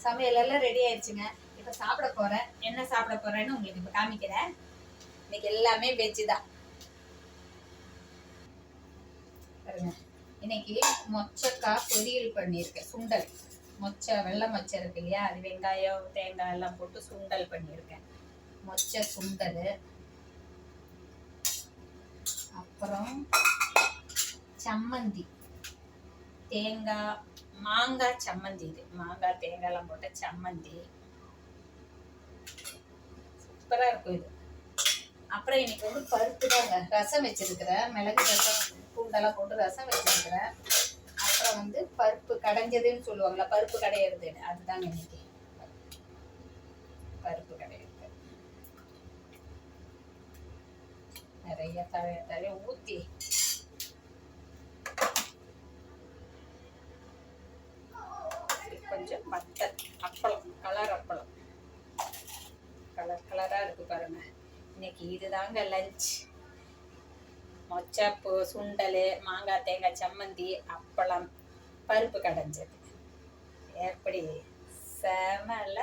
சமையல் எல்லாம் ரெடி ஆயிடுச்சுங்க. இப்போ சாப்பிட போறேன். என்ன சாப்பிட போறேன்னு உங்களுக்கு இப்போ காமிக்கிறேன். இன்னைக்கு எல்லாமே வெஜ்ஜு தான். பாருங்க, இன்னைக்கு மொச்சக்காய் பொரியல் பண்ணியிருக்கேன். சுண்டல் மொச்சை, வெள்ளை மொச்சை இருக்கு இல்லையா, அது வெங்காயம் தேங்காய் எல்லாம் போட்டு சுண்டல் பண்ணியிருக்கேன். மொச்சை சுண்டல், அப்புறம் சம்மந்தி, தேங்காய் மாங்காய் சம்மந்தி. இது மாங்காய் தேங்காய்லாம் போட்ட சம்மந்தி சூப்பராக இருக்கும் இது. அப்புறம் இன்னைக்கு வந்து பருப்பு தாங்க, ரசம் வச்சிருக்கிறேன். மிளகு ரசம் பூண்டெல்லாம் போட்டு ரசம் வச்சிருக்கிறேன். அப்புறம் வந்து பருப்பு கடைஞ்சதுன்னு சொல்லுவாங்களா, பருப்பு கடையிறதுன்னு, அதுதாங்க இன்னைக்கு பருப்பு கடையிறது. நிறைய தழைய ஊற்றி கொஞ்சம் வத்தல், அப்பளம், கலர் அப்பளம், கலராக இருக்கு பாருங்க. இன்னைக்கு இதுதாங்க லஞ்ச். மொச்சப்பு சுண்டல், மாங்காய் தேங்காய் சம்மந்தி, அப்பளம், பருப்பு கடைஞ்சது. எப்படி செமல